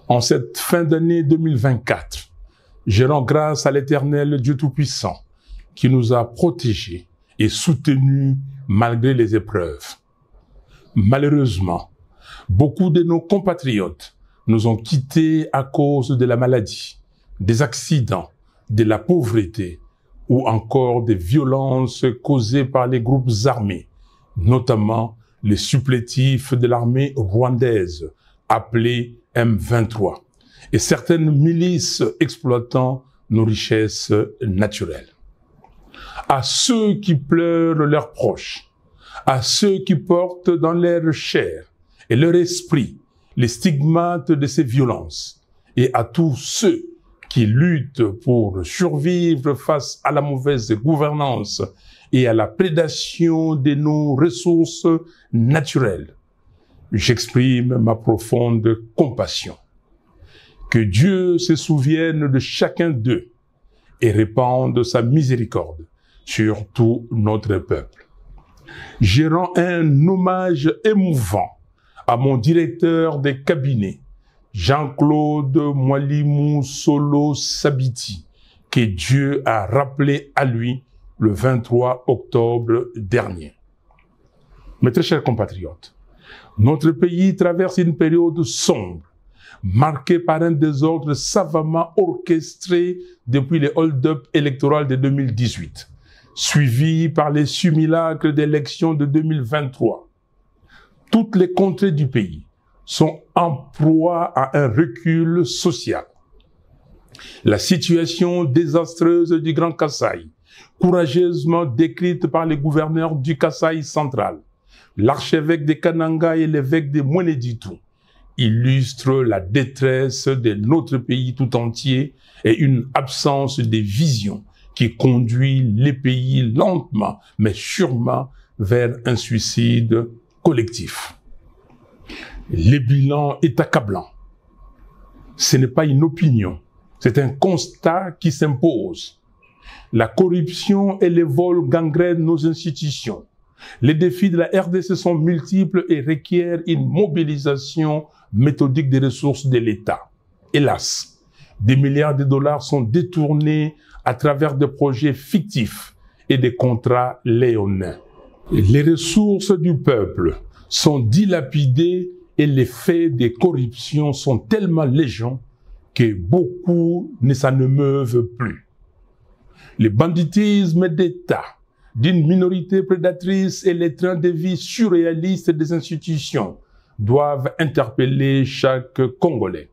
En cette fin d'année 2024, je rends grâce à l'Éternel Dieu Tout-Puissant qui nous a protégés et soutenus malgré les épreuves. Malheureusement, beaucoup de nos compatriotes nous ont quittés à cause de la maladie, des accidents, de la pauvreté ou encore des violences causées par les groupes armés, notamment les supplétifs de l'armée rwandaise, appelée M23, et certaines milices exploitant nos richesses naturelles. À ceux qui pleurent leurs proches, à ceux qui portent dans leur chair et leur esprit les stigmates de ces violences, et à tous ceux qui luttent pour survivre face à la mauvaise gouvernance et à la prédation de nos ressources naturelles, j'exprime ma profonde compassion. Que Dieu se souvienne de chacun d'eux et répande sa miséricorde sur tout notre peuple. Je rends un hommage émouvant à mon directeur des cabinets, Jean-Claude Mwalimou Solo Sabiti, que Dieu a rappelé à lui le 23 octobre dernier. Mes très chers compatriotes, notre pays traverse une période sombre, marquée par un désordre savamment orchestré depuis les hold-up électoraux de 2018, suivi par les simulacres d'élections de 2023. Toutes les contrées du pays sont en proie à un recul social. La situation désastreuse du Grand Kasaï, courageusement décrite par les gouverneurs du Kasaï central, l'archevêque de Kananga et l'évêque de Mweneditu, illustre la détresse de notre pays tout entier et une absence de vision qui conduit les pays lentement mais sûrement vers un suicide collectif. Le bilan est accablant. Ce n'est pas une opinion, c'est un constat qui s'impose. La corruption et les vols gangrènent nos institutions. Les défis de la RDC sont multiples et requièrent une mobilisation méthodique des ressources de l'État. Hélas, des milliards de dollars sont détournés à travers des projets fictifs et des contrats léonins. Les ressources du peuple sont dilapidées et les faits de corruption sont tellement légion que beaucoup ne s'en émeuvent plus. Le banditisme d'État d'une minorité prédatrice et les trains de vie surréalistes des institutions doivent interpeller chaque Congolais.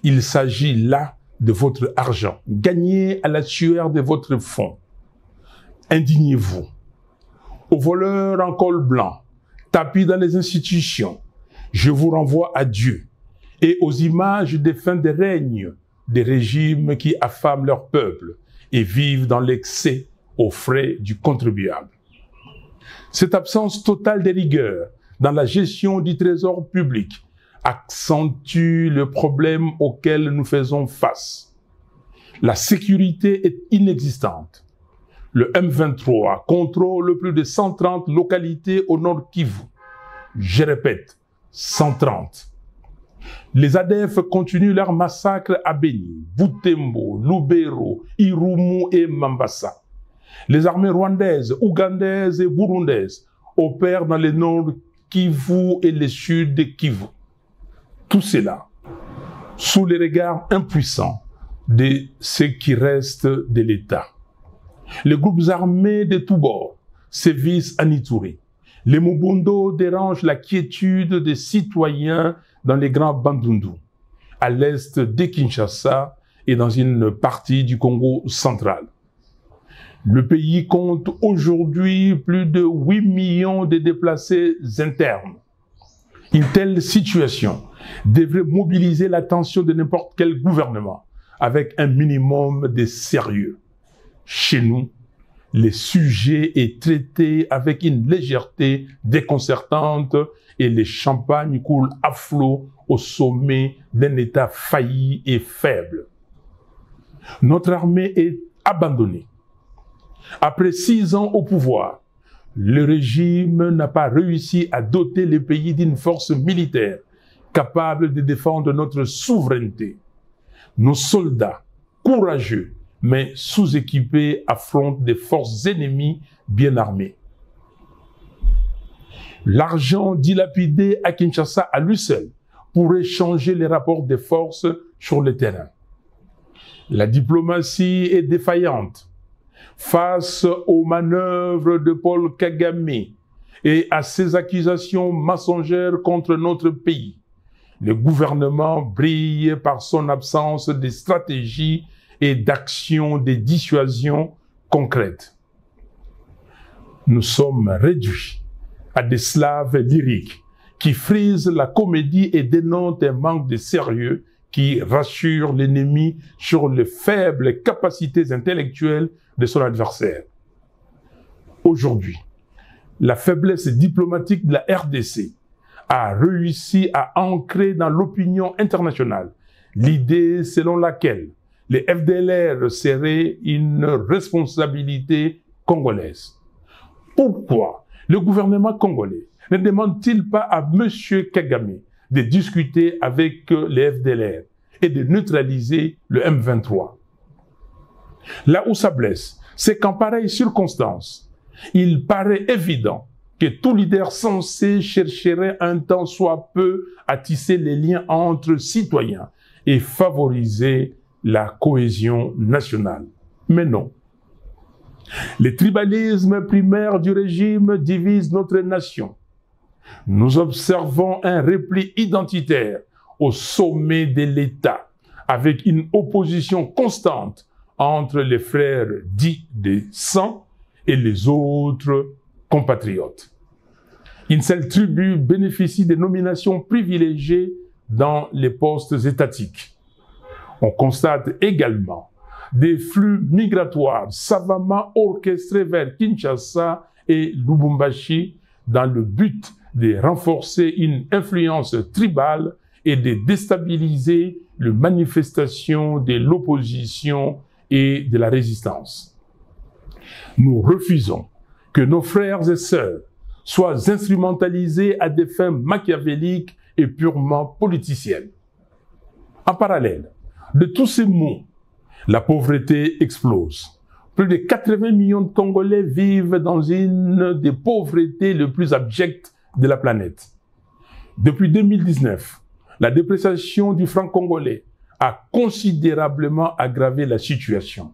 Il s'agit là de votre argent, gagné à la sueur de votre front. Indignez-vous. Aux voleurs en col blanc, tapis dans les institutions, je vous renvoie à Dieu et aux images des fins de règne des régimes qui affament leur peuple et vivent dans l'excès aux frais du contribuable. Cette absence totale de rigueur dans la gestion du trésor public accentue le problème auquel nous faisons face. La sécurité est inexistante. Le M23 contrôle plus de 130 localités au nord Kivu. Je répète, 130. Les ADF continuent leur massacre à Beni, Butembo, Lubero, Irumu et Mambasa. Les armées rwandaises, ougandaises et burundaises opèrent dans le nord Kivu et le sud Kivu. Tout cela sous les regards impuissants de ce qui reste de l'État. Les groupes armés de tous bords sévissent à Ituri. Les Mobundo dérangent la quiétude des citoyens dans les grands Bandundu, à l'est de Kinshasa et dans une partie du Congo central. Le pays compte aujourd'hui plus de 8 millions de déplacés internes. Une telle situation devrait mobiliser l'attention de n'importe quel gouvernement avec un minimum de sérieux. Chez nous, le sujet est traité avec une légèreté déconcertante et le champagne coule à flot au sommet d'un État failli et faible. Notre armée est abandonnée. Après 6 ans au pouvoir, le régime n'a pas réussi à doter le pays d'une force militaire capables de défendre notre souveraineté. Nos soldats, courageux, mais sous-équipés, affrontent des forces ennemies bien armées. L'argent dilapidé à Kinshasa à lui seul pourrait changer les rapports des forces sur le terrain. La diplomatie est défaillante face aux manœuvres de Paul Kagame et à ses accusations mensongères contre notre pays. Le gouvernement brille par son absence de stratégie et d'action de dissuasion concrète. Nous sommes réduits à des slaves lyriques qui frisent la comédie et dénoncent un manque de sérieux qui rassure l'ennemi sur les faibles capacités intellectuelles de son adversaire. Aujourd'hui, la faiblesse diplomatique de la RDC a réussi à ancrer dans l'opinion internationale l'idée selon laquelle les FDLR seraient une responsabilité congolaise. Pourquoi le gouvernement congolais ne demande-t-il pas à M. Kagame de discuter avec les FDLR et de neutraliser le M23? Là où ça blesse, c'est qu'en pareille circonstance, il paraît évident que tout leader censé chercherait un temps soit peu à tisser les liens entre citoyens et favoriser la cohésion nationale. Mais non. Le tribalisme primaire du régime divise notre nation. Nous observons un repli identitaire au sommet de l'État, avec une opposition constante entre les frères dits de sang et les autres compatriotes. Une seule tribu bénéficie de nominations privilégiées dans les postes étatiques. On constate également des flux migratoires savamment orchestrés vers Kinshasa et Lubumbashi dans le but de renforcer une influence tribale et de déstabiliser les manifestations de l'opposition et de la résistance. Nous refusons que nos frères et sœurs soient instrumentalisés à des fins machiavéliques et purement politiciennes. En parallèle de tous ces maux, la pauvreté explose. Plus de 80 millions de Congolais vivent dans une des pauvretés les plus abjectes de la planète. Depuis 2019, la dépréciation du franc congolais a considérablement aggravé la situation,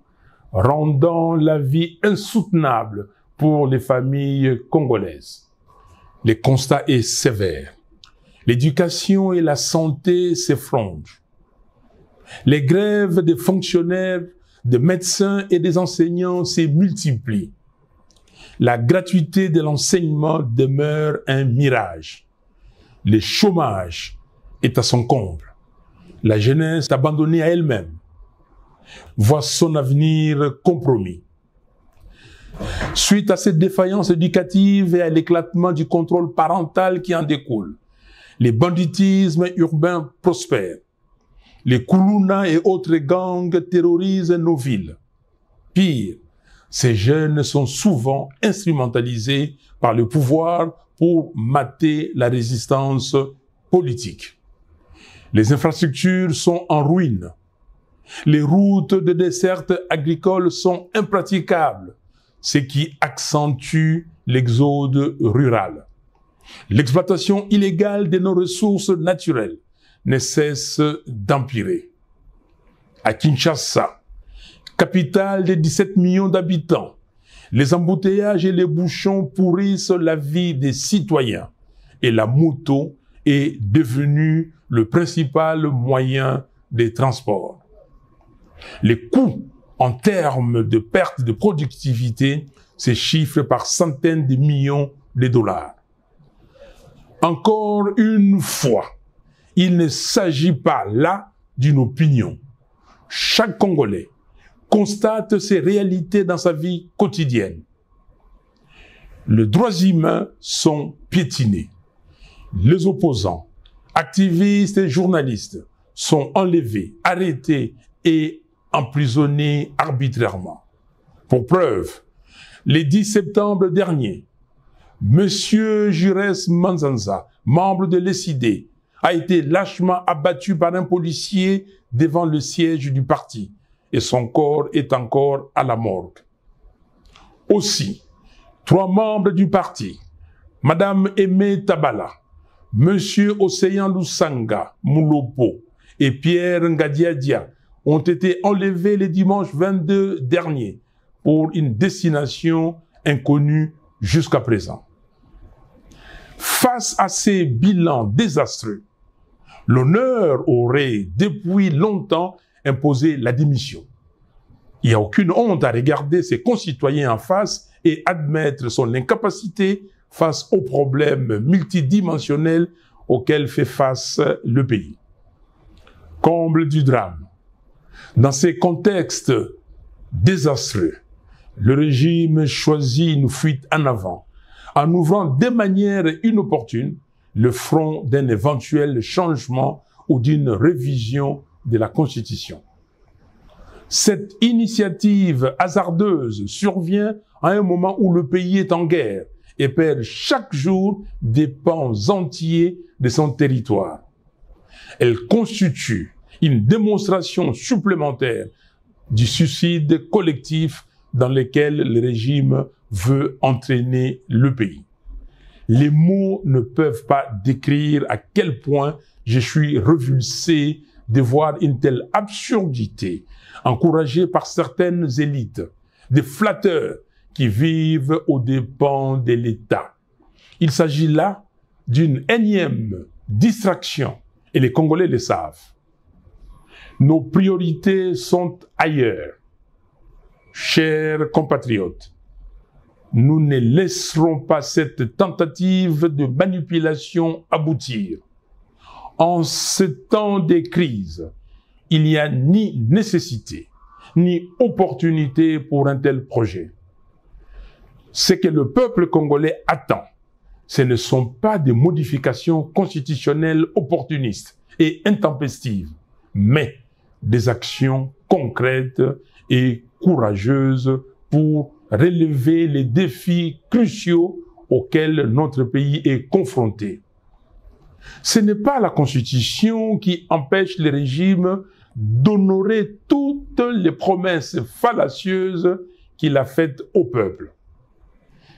rendant la vie insoutenable pour les familles congolaises. Le constat est sévère. L'éducation et la santé s'effondrent. Les grèves des fonctionnaires, des médecins et des enseignants se multiplient. La gratuité de l'enseignement demeure un mirage. Le chômage est à son comble. La jeunesse abandonnée à elle-même voit son avenir compromis. Suite à cette défaillance éducative et à l'éclatement du contrôle parental qui en découle, les banditismes urbains prospèrent. Les Kuluna et autres gangs terrorisent nos villes. Pire, ces jeunes sont souvent instrumentalisés par le pouvoir pour mater la résistance politique. Les infrastructures sont en ruine. Les routes de desserte agricole sont impraticables, ce qui accentue l'exode rural. L'exploitation illégale de nos ressources naturelles ne cesse d'empirer. À Kinshasa, capitale de 17 millions d'habitants, les embouteillages et les bouchons pourrissent la vie des citoyens et la moto est devenue le principal moyen de transport. Les coûts en termes de perte de productivité se chiffrent par centaines de millions de dollars. Encore une fois, il ne s'agit pas là d'une opinion. Chaque Congolais constate ces réalités dans sa vie quotidienne. Les droits humains sont piétinés. Les opposants, activistes et journalistes sont enlevés, arrêtés et emprisonnés arbitrairement. Pour preuve, le 10 septembre dernier, M. Jures Manzanza, membre de l'ECID, a été lâchement abattu par un policier devant le siège du parti et son corps est encore à la morgue. Aussi, 3 membres du parti, Madame Aimé Tabala, Monsieur Océan Lusanga Moulopo et Pierre Ngadiadia ont été enlevés le dimanche 22 dernier pour une destination inconnue jusqu'à présent. Face à ces bilans désastreux, l'honneur aurait depuis longtemps imposé la démission. Il n'y a aucune honte à regarder ses concitoyens en face et admettre son incapacité face aux problèmes multidimensionnels auxquels fait face le pays. Comble du drame. Dans ces contextes désastreux, le régime choisit une fuite en avant, en ouvrant de manière inopportune le front d'un éventuel changement ou d'une révision de la Constitution. Cette initiative hasardeuse survient à un moment où le pays est en guerre et perd chaque jour des pans entiers de son territoire. Elle constitue une démonstration supplémentaire du suicide collectif dans lequel le régime veut entraîner le pays. Les mots ne peuvent pas décrire à quel point je suis révulsé de voir une telle absurdité encouragée par certaines élites, des flatteurs qui vivent aux dépens de l'État. Il s'agit là d'une énième distraction et les Congolais le savent. Nos priorités sont ailleurs. Chers compatriotes, nous ne laisserons pas cette tentative de manipulation aboutir. En ce temps de crise, il n'y a ni nécessité, ni opportunité pour un tel projet. Ce que le peuple congolais attend, ce ne sont pas des modifications constitutionnelles opportunistes et intempestives, mais des actions concrètes et courageuses pour relever les défis cruciaux auxquels notre pays est confronté. Ce n'est pas la Constitution qui empêche le régime d'honorer toutes les promesses fallacieuses qu'il a faites au peuple.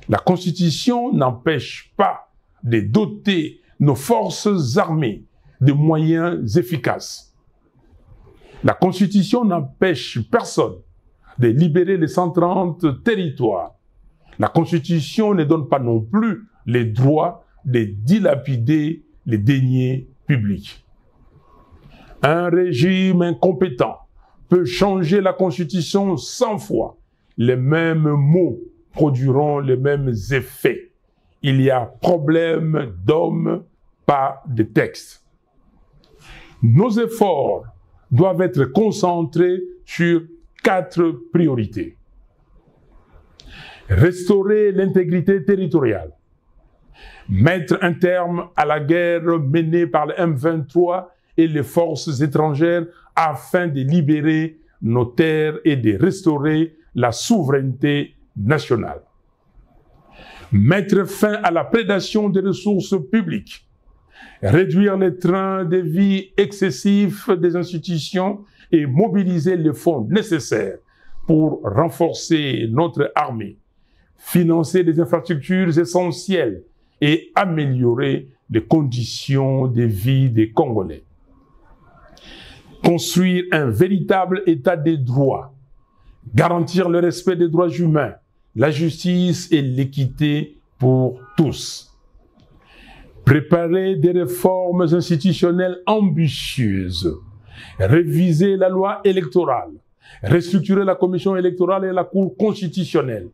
La Constitution n'empêche pas de doter nos forces armées de moyens efficaces. La Constitution n'empêche personne de libérer les 130 territoires. La Constitution ne donne pas non plus les droits de dilapider les deniers publics. Un régime incompétent peut changer la Constitution 100 fois. Les mêmes mots produiront les mêmes effets. Il y a problème d'hommes, pas de texte. Nos efforts doivent être concentrés sur 4 priorités. Restaurer l'intégrité territoriale. Mettre un terme à la guerre menée par le M23 et les forces étrangères afin de libérer nos terres et de restaurer la souveraineté nationale. Mettre fin à la prédation des ressources publiques. Réduire les trains de vie excessifs des institutions et mobiliser les fonds nécessaires pour renforcer notre armée, financer les infrastructures essentielles et améliorer les conditions de vie des Congolais. Construire un véritable état des droits, garantir le respect des droits humains, la justice et l'équité pour tous. Préparer des réformes institutionnelles ambitieuses, réviser la loi électorale, restructurer la commission électorale et la Cour constitutionnelle,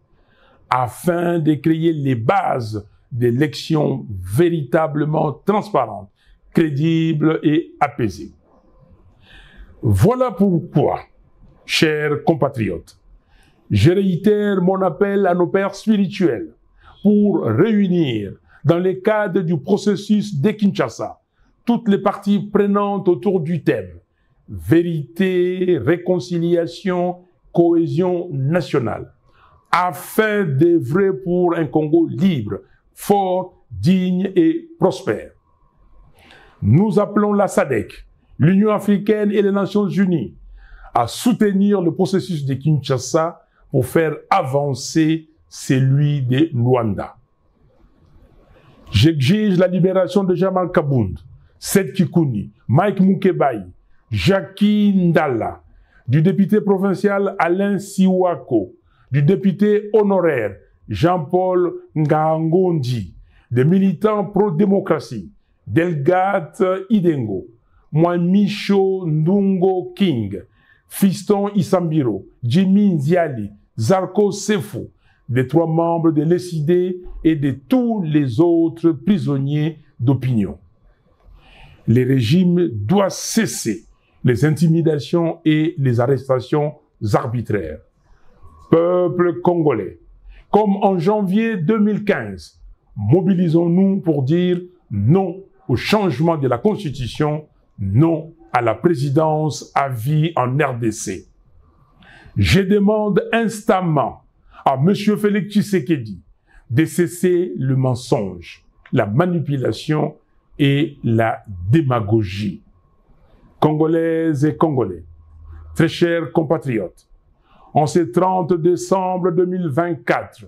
afin de créer les bases d'élections véritablement transparentes, crédibles et apaisées. Voilà pourquoi, chers compatriotes, je réitère mon appel à nos pères spirituels pour réunir, dans le cadre du processus de Kinshasa, toutes les parties prenantes autour du thème « Vérité, réconciliation, cohésion nationale » afin d'œuvrer pour un Congo libre, fort, digne et prospère. Nous appelons la SADC, l'Union africaine et les Nations unies à soutenir le processus de Kinshasa pour faire avancer celui de Luanda. J'exige la libération de Jamal Kabound, Seth Kikouni, Mike Mukebai, Jackie Ndala, du député provincial Alain Siwako, du député honoraire Jean-Paul Ngangondi, des militants pro-démocratie, Delgate Idengo, Mwamicho Ndungo King, Fiston Isambiro, Jimmy Nziali, Zarko Sefo, des 3 membres de l'ESID et de tous les autres prisonniers d'opinion. Les régimes doivent cesser les intimidations et les arrestations arbitraires. Peuple congolais, comme en janvier 2015, mobilisons-nous pour dire non au changement de la Constitution, non à la présidence à vie en RDC. Je demande instamment à M. Félix Tshisekedi de cesser le mensonge, la manipulation et la démagogie. Congolaises et Congolais, très chers compatriotes, en ce 30 décembre 2024,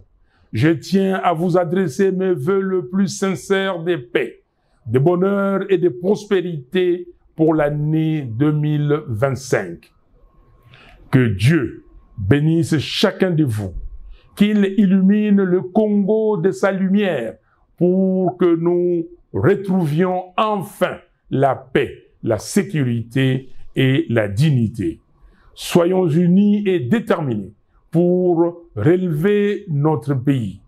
je tiens à vous adresser mes vœux le plus sincères de paix, de bonheur et de prospérité pour l'année 2025. Que Dieu bénisse chacun de vous, qu'il illumine le Congo de sa lumière pour que nous retrouvions enfin la paix, la sécurité et la dignité. Soyons unis et déterminés pour relever notre pays.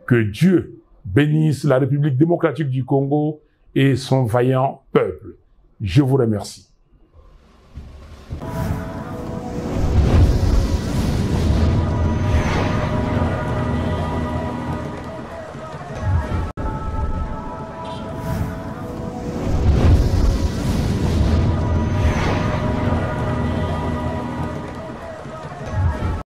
Que Dieu bénisse la République démocratique du Congo et son vaillant peuple. Je vous remercie.